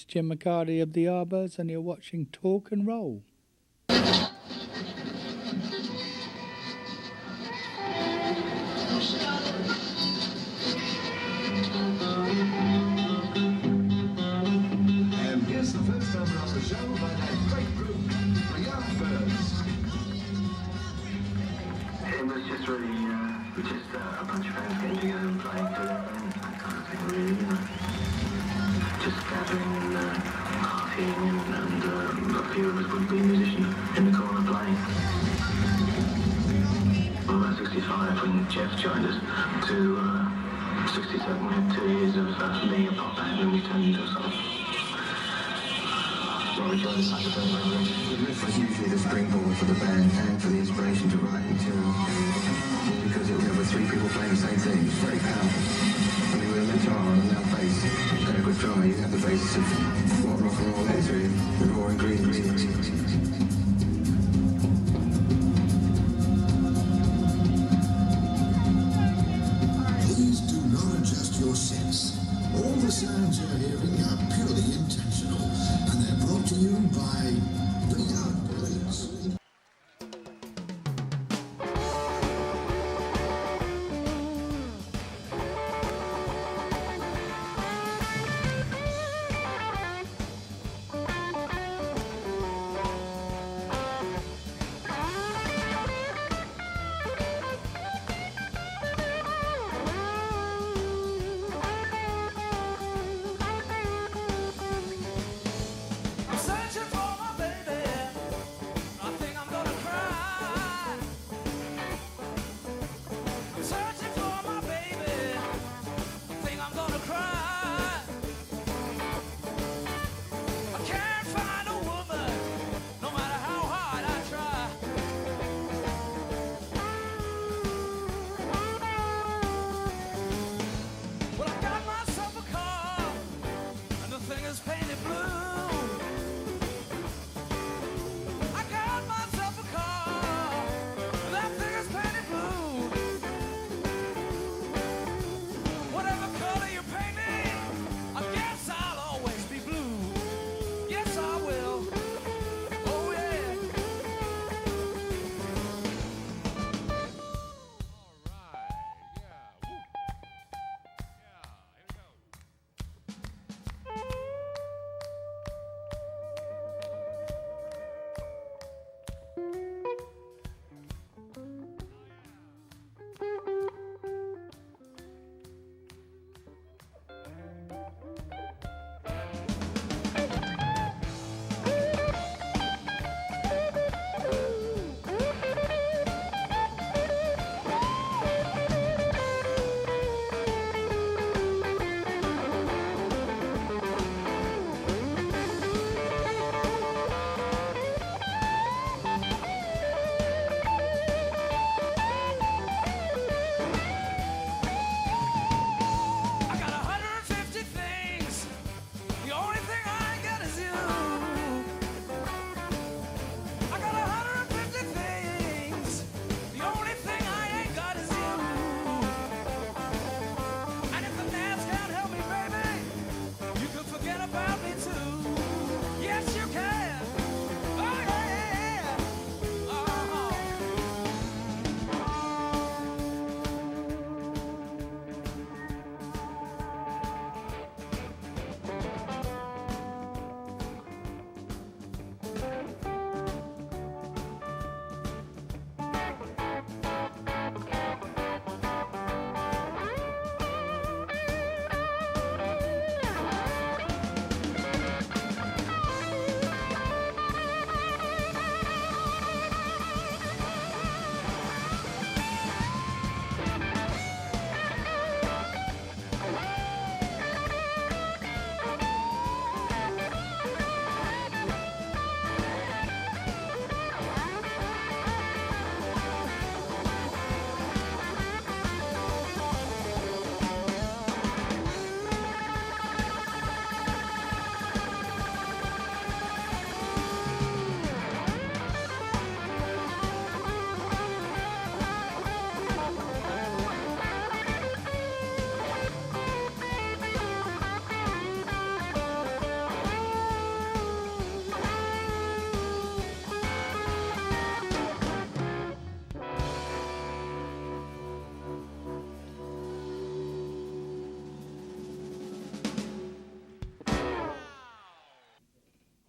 Jim McCarty of the Arbors, and you're watching Talk and Roll. Here's the first number of the show by that great group, the Yardbirds. It was just really, just a bunch of friends getting together and playing to their bands, that kind of thing, really, you know. Just gathering and partying, and a few of us would be musicians in the corner playing. Well, about 65 when Jeff joined us, to 67 we had 2 years of being a pop band, and we turned into a sort of... Well, we joined the saxophone. The riff was usually the springboard for the band and for the inspiration to write material. Because there were 3 people playing the same thing. It's very powerful. I mean, with a guitar and a loud bass and a good drummer, you have the basis of what rock and roll is, really. The raw ingredients. Please do not adjust your sense. All the sounds you're hearing are purely intentional, and they're brought to you by the Yardbirds. I'm searching for my baby. I think I'm gonna cry. I'm searching for my baby. I think I'm gonna cry. I can't find a woman, no matter how hard I try. Well, I got myself a car, and the thing is painted blue. I got myself a car, and that thing is painted blue. Whatever color you paint me, I guess I'll always be blue. Yes, I will. Oh, yeah.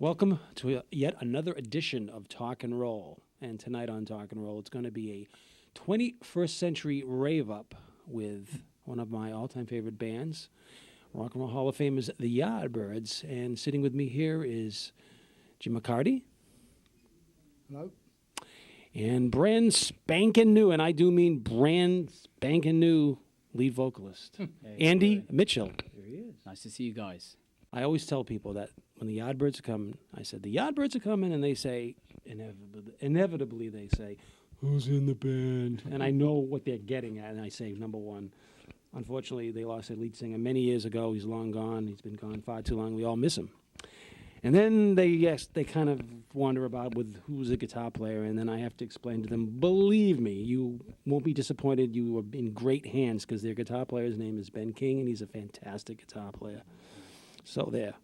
Welcome to yet another edition of Talk and Roll. And tonight on Talk and Roll, it's going to be a 21st century rave up with one of my all-time favorite bands, Rock and Roll Hall of Famers, the Yardbirds. And sitting with me here is Jim McCarty. Hello. And brand spanking new, and I do mean brand spanking new lead vocalist, Andy Mitchell. There he is. Nice to see you guys. I always tell people that when the Yardbirds are coming, I said, the Yardbirds are coming, and they say, inevitably they say, who's in the band? And I know what they're getting at, and I say, number one, unfortunately, they lost their lead singer many years ago. He's long gone. He's been gone far too long. We all miss him. And then they kind of wander about with who's the guitar player, and then I have to explain to them, believe me, you won't be disappointed. You are in great hands because their guitar player's name is Ben King, and he's a fantastic guitar player. So there.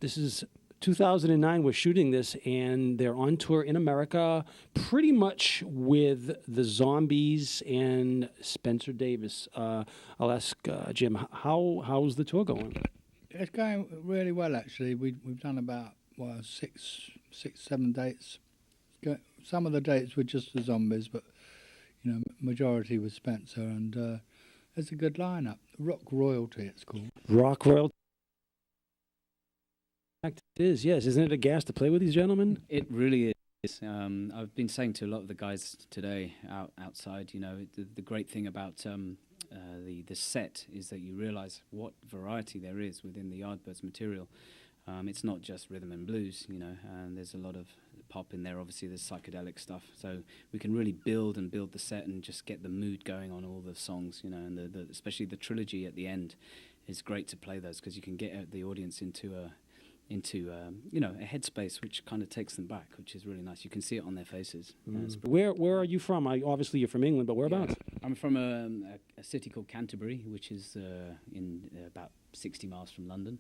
This is 2009. We're shooting this, and they're on tour in America, pretty much with the Zombies and Spencer Davis. I'll ask Jim, how's the tour going? It's going really well, actually. We've done about six, 7 dates. Some of the dates were just the Zombies, but majority was Spencer, and it's a good lineup. Rock Royalty, it's called. Rock Royalty. It is, yes. Isn't it a gas to play with these gentlemen? It really is. I've been saying to a lot of the guys today outside, the great thing about the set is that you realize what variety there is within the Yardbirds material. It's not just rhythm and blues, and there's a lot of pop in there. Obviously, there's psychedelic stuff. So we can really build the set and just get the mood going on all the songs, and especially the trilogy at the end is great to play those because you can get the audience into a headspace which kind of takes them back, which is really nice. You can see it on their faces. Where are you from? Obviously you're from England, but whereabouts? Yeah. I'm from a city called Canterbury, which is in about 60 miles from London.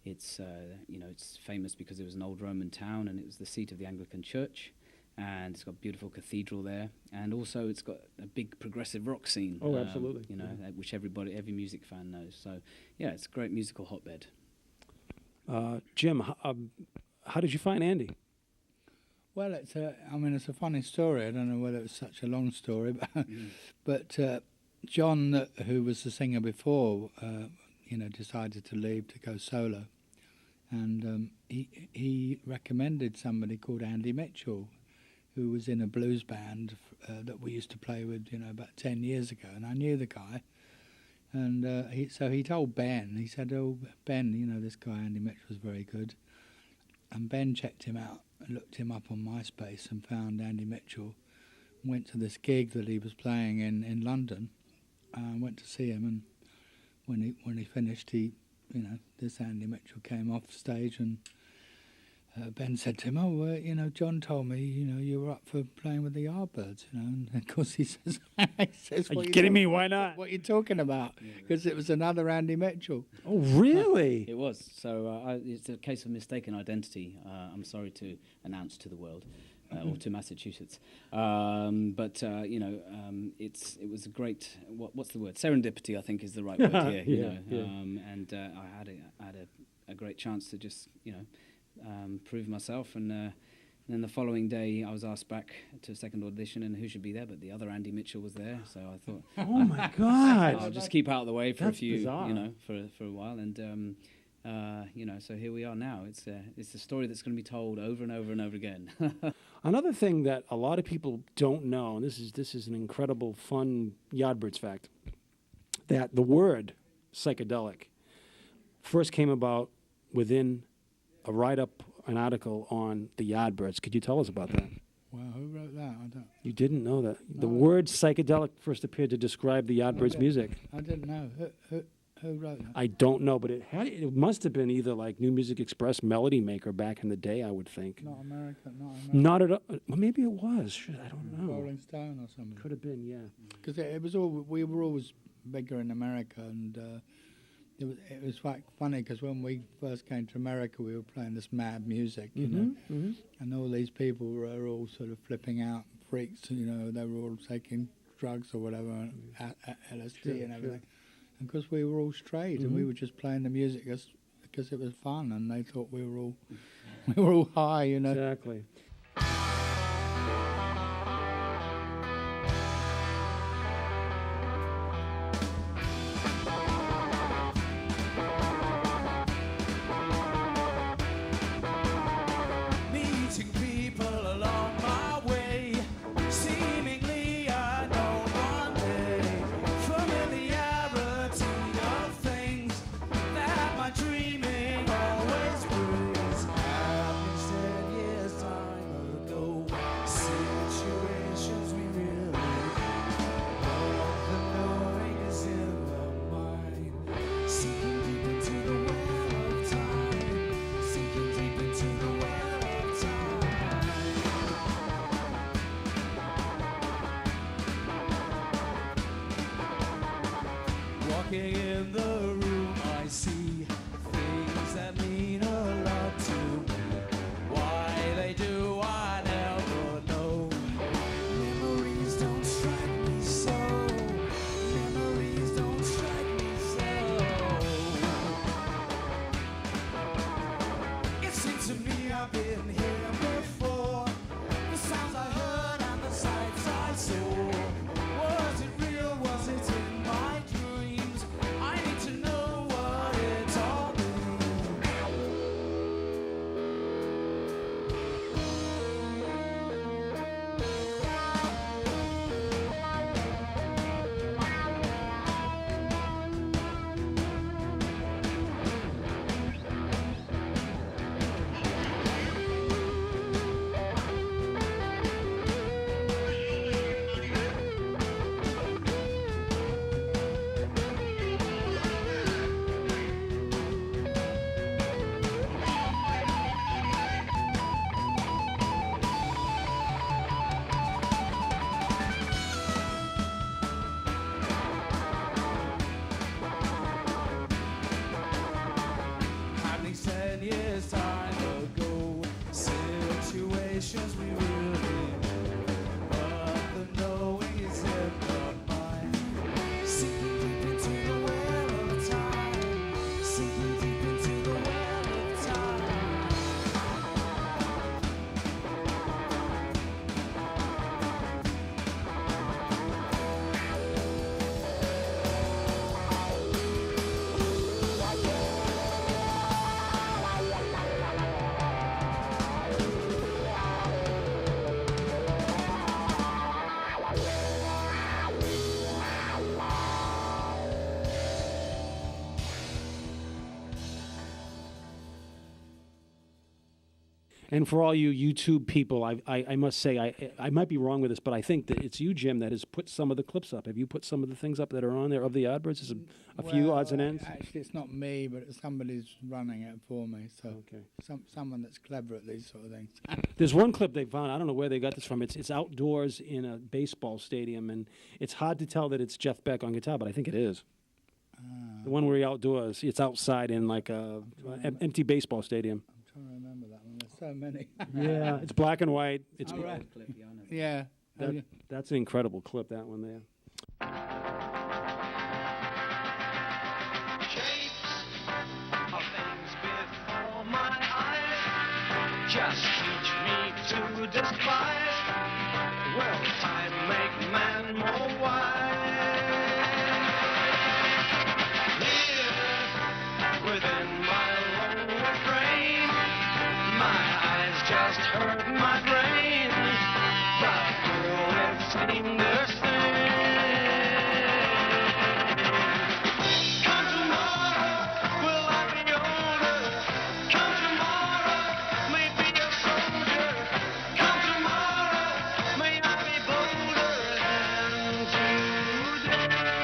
It's it's famous because it was an old Roman town and it was the seat of the Anglican Church, and it's got a beautiful cathedral there, and also it's got a big progressive rock scene. Oh, absolutely. Which every music fan knows. So yeah, it's a great musical hotbed. Jim, how did you find Andy? Well, it's a funny story. I don't know whether it's such a long story, but John, who was the singer before, decided to leave to go solo, and he recommended somebody called Andy Mitchell, who was in a blues band that we used to play with, about 10 years ago, and I knew the guy. And he told Ben, he said, oh, Ben, this guy Andy Mitchell was very good. And Ben checked him out and looked him up on MySpace and found Andy Mitchell, went to this gig that he was playing in London, went to see him, and when he finished, this Andy Mitchell came off stage, and Ben said to him, oh, John told me, you were up for playing with the Yardbirds, and of course he says, Are you kidding me? Why not? What are you talking about? Because it was another Andy Mitchell. Oh, really? It was. So it's a case of mistaken identity, I'm sorry to announce to the world, or to Massachusetts. It was a great, what's the word? Serendipity, I think, is the right word here, and I had a great chance to just, prove myself, and then the following day I was asked back to a second audition, and who should be there but the other Andy Mitchell was there. So I thought, oh my God, I'll just keep out of the way for That's a few, bizarre. For a while, and so here we are now. It's a story that's going to be told over and over and over again. Another thing that a lot of people don't know, and this is an incredible, fun Yardbirds fact, that the word psychedelic first came about within a write-up, an article on the Yardbirds. Could you tell us about that? Well, who wrote that? I don't. You didn't know that. The word psychedelic first appeared to describe the Yardbirds' music. I didn't know. Who wrote that? I don't know, but it must have been either like New Music Express, Melody Maker back in the day, I would think. Not America. Not at all. Well, maybe it was. Shit, I don't know. Rolling Stone or something. Could have been, yeah. Because we were always bigger in America, and it was quite funny because when we first came to America, we were playing this mad music, and all these people were all sort of flipping out, freaks, they were all taking drugs or whatever, LSD and everything. And because we were all straight and we were just playing the music as because it was fun, and they thought we were all high, you know. Exactly. Meeting people along my way, seemingly I know one day. Familiarity of things that my dreaming always brings. Happened 10 years time ago. Situations we really all the knowing is in the mind. Sinking deep into the well of time. Sinking deep into the well of time. Walking in the room, I see things that mean a lot to me. Why they do, I never know. Memories don't strike me so. Memories don't strike me so. It seems to me I've been here before. The sounds I heard and the sights I saw. Was it real? Was it in my dreams? I need to know what it all means. Happening 10 years time ago. Situations we really know. But the knowing is in the mind. Sinking deep into the well of time. Sinking deep into the well of time. And for all you YouTube people, I must say, I might be wrong with this, but I think that it's you, Jim, that has put some of the clips up. Have you put some of the things up that are on there of the Yardbirds? There's a few odds and ends? Actually, it's not me, but somebody's running it for me. So Okay. someone that's clever at these sort of things. There's one clip they found. I don't know where they got this from. It's outdoors in a baseball stadium, and it's hard to tell that it's Jeff Beck on guitar, but I think it is. The one where he outdoors, it's outside in like a empty baseball stadium. I'm trying to remember that one. There's so many. Yeah, it's black and white. It's All right. Clip, yeah, I know. Yeah. Oh, yeah. that's an incredible clip. That one there. Of things before my eyes just teach me to despise. Will time make man more wise? Here, within my own refrain, my eyes just hurt my brain. But will it seem the same? Come tomorrow, will I be older? Come tomorrow, may be a soldier. Come tomorrow, may I be bolder than today.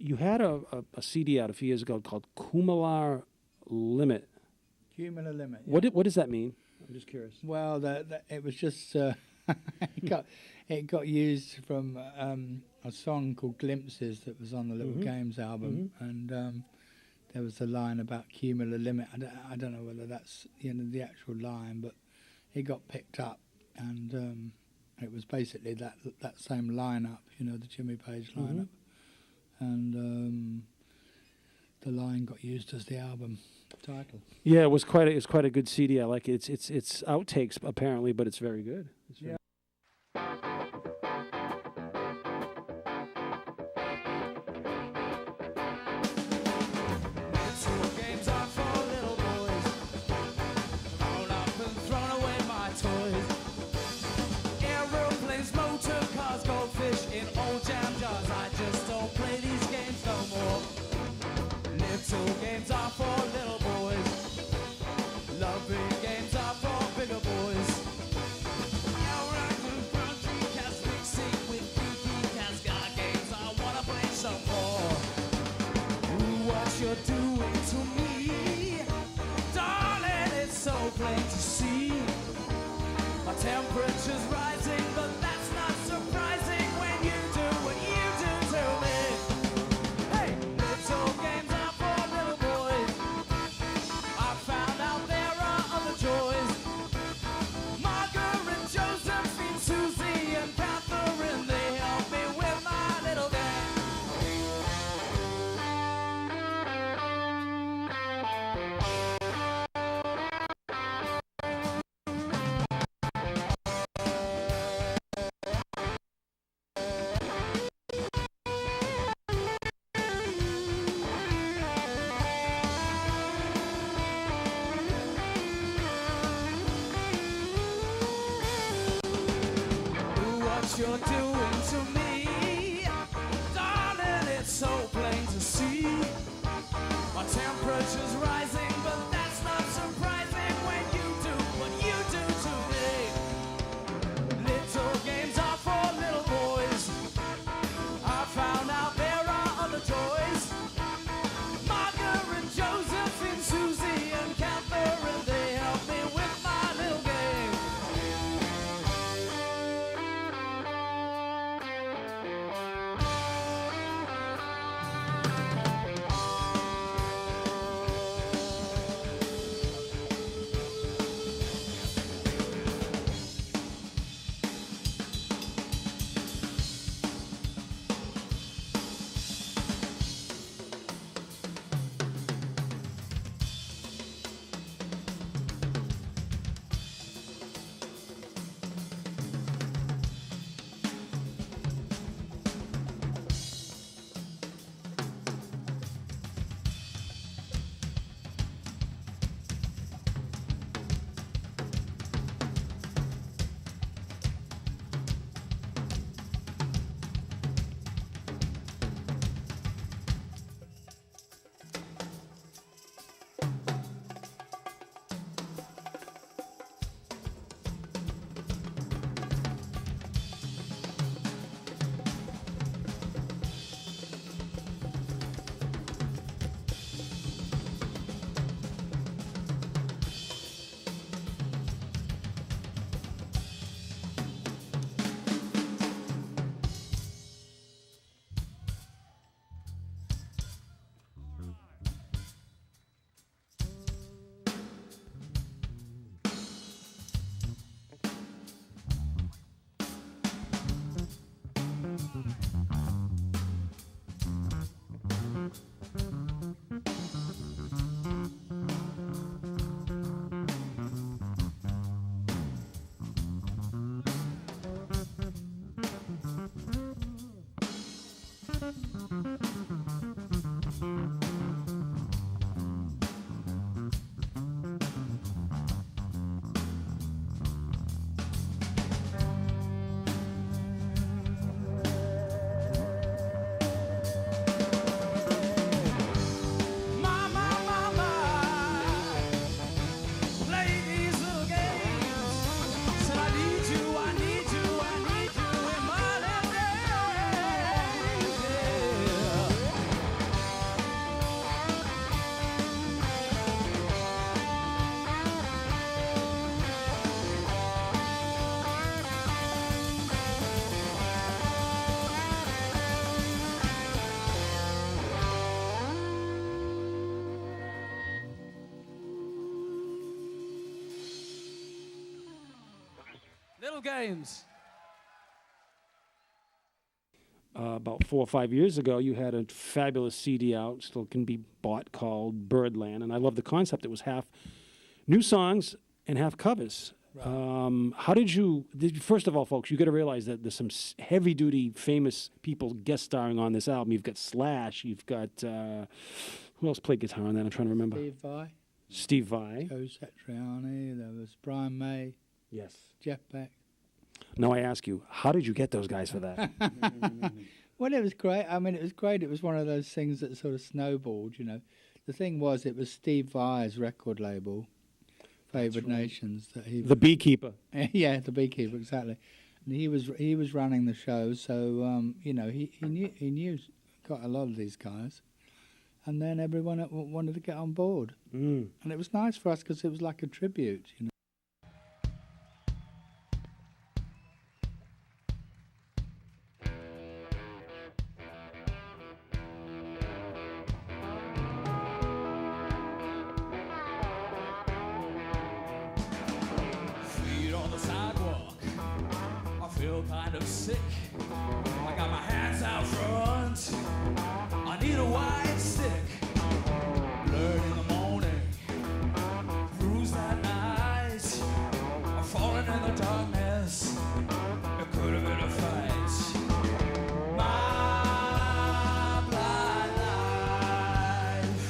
you had a CD out a few years ago called Cumular Limit. Cumular Limit. Yeah. What does that mean? I'm just curious. Well, it was just it got used from a song called Glimpses that was on the Little Games album, and there was a line about cumular limit. I don't know whether that's the actual line, but it got picked up, and it was basically that same lineup, the Jimmy Page lineup, and the line got used as the album title. Yeah, it was quite a good CD. I like it. It's outtakes apparently, but it's very good. It's very Games are for little boys. Thrown up and thrown away my toys. Aeroplanes, motor cars, goldfish in old jam jars. I just don't play these games no more. Little games are for little boys. Loving games are for bigger boys. You're doing to me, darling, it's so plain to see. My temperature's rising, but that's not surprising when you do what you do to me. Hey, little games are for little boys. I found out there are other joys. Margaret, Josephine, Susie, and Catherine, they help me with my little game. What you're doing to me, darling, it's so plain to see. My temperature's rising, but that's not surprising when you do what you do to me. Little games are for little boys. I found out there are other toys. Margaret, Josephine, Susie, and Catherine, they help me with my little game. Games. About 4 or 5 years ago, you had a fabulous CD out, still can be bought, called Birdland, and I love the concept. It was half new songs and half covers. How did you? First of all, folks, you got to realize that there's some heavy-duty, famous people guest starring on this album. You've got Slash. You've got who else played guitar on that? I'm trying to remember. Steve Vai. Joe Satriani. There was Brian May. Yes. Jeff Beck. Now I ask you, how did you get those guys for that? Well, it was great. I mean, it was great. It was one of those things that sort of snowballed, you know. The thing was, it was Steve Vai's record label, Favored Nations, that he. The Beekeeper. Yeah, the Beekeeper, exactly. And he was running the show, so you know, he knew got a lot of these guys, and then everyone wanted to get on board, and it was nice for us because it was like a tribute, you know. Feet on the sidewalk, I feel kind of sick. I got my hands out front, I need a white stick. Blurred in the morning, bruised at night, I'm falling in the darkness, it could have been a fight. My blind life,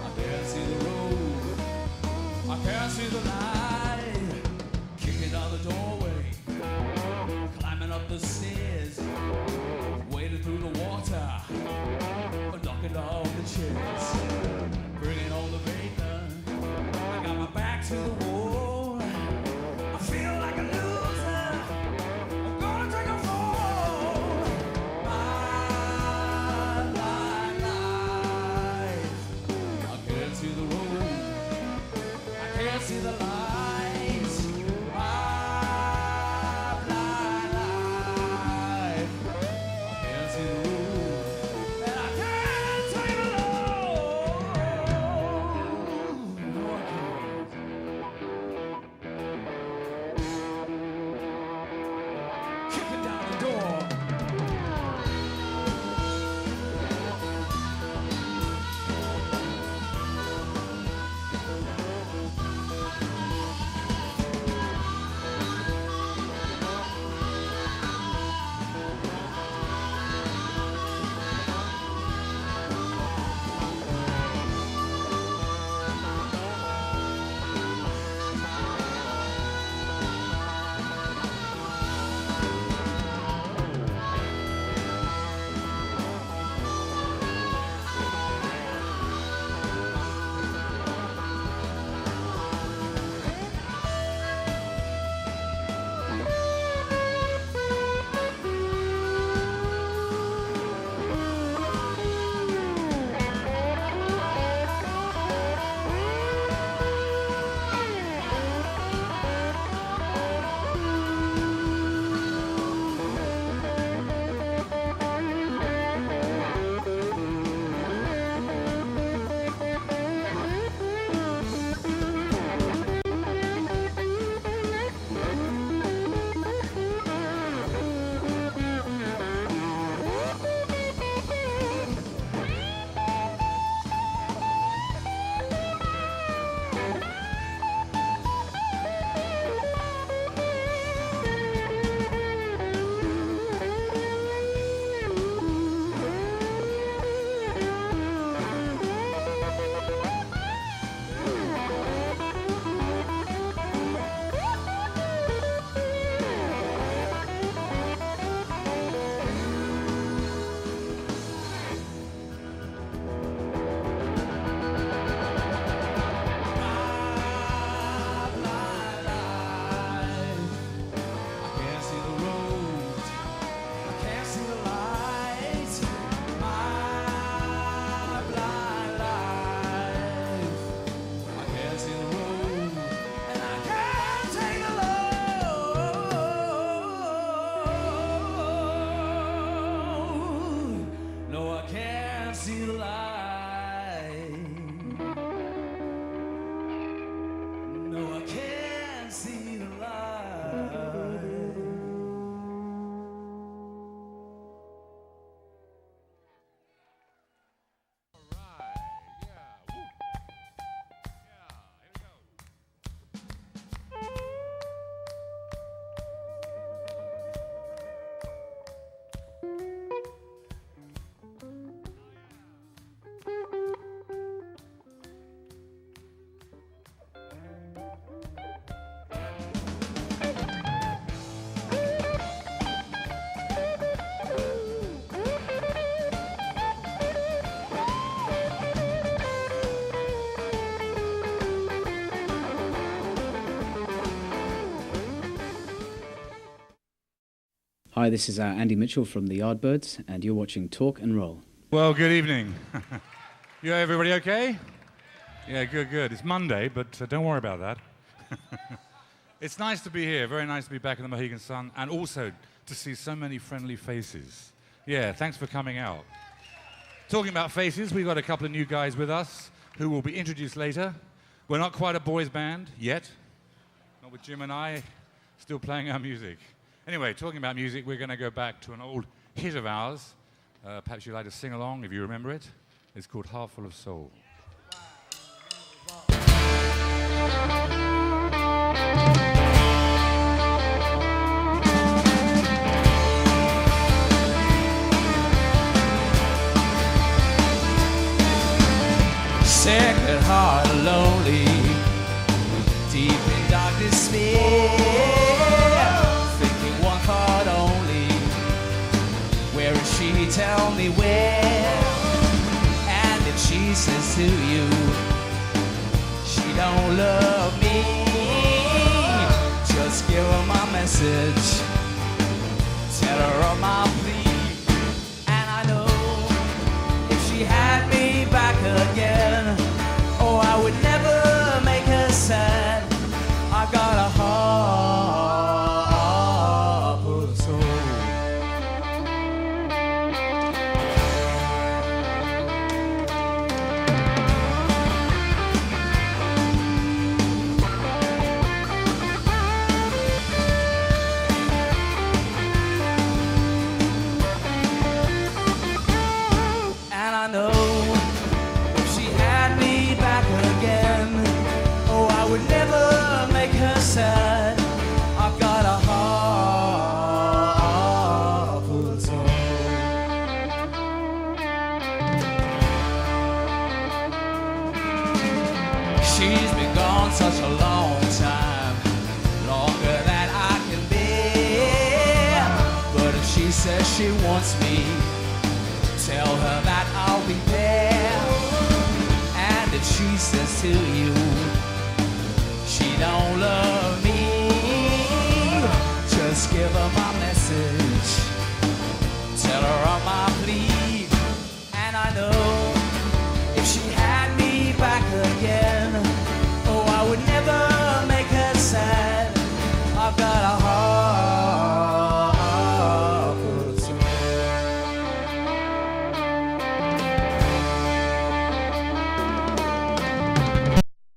I can't see the road, I can't see the light. Kicking down the doorway, climbing up the stairs, waiting Hi, this is Andy Mitchell from the Yardbirds, and you're watching Talk and Roll. Well, good evening. You everybody okay? Yeah, good. It's Monday, but don't worry about that. It's nice to be here. Very nice to be back in the Mohegan Sun, and also to see so many friendly faces. Yeah, thanks for coming out. Talking about faces, we've got a couple of new guys with us who will be introduced later. We're not quite a boys band yet. Not with Jim and I still playing our music. Anyway, talking about music, we're going to go back to an old hit of ours. Perhaps you'd like to sing along if you remember it. It's called Heart Full of Soul. Sacred heart, lonely, deep in dark despair. Thinking one thought only, where is she? Tell me where. And if she says to you, she don't love me, just give her my message, tell her of my plea. And I know if she had me back again, oh, I would never make her sad. I got a heart full of soul. And I know if she had me back again, oh, I would never make her sad. I've got a heart full of soul. She's been gone such a long time, longer than I can bear. But if she says she wants me, tell her that I'll be there. And if she says to you, she don't love me, just give her my message, tell her of my plea. And I know if she had me back again, oh, I would never make her sad. I've got a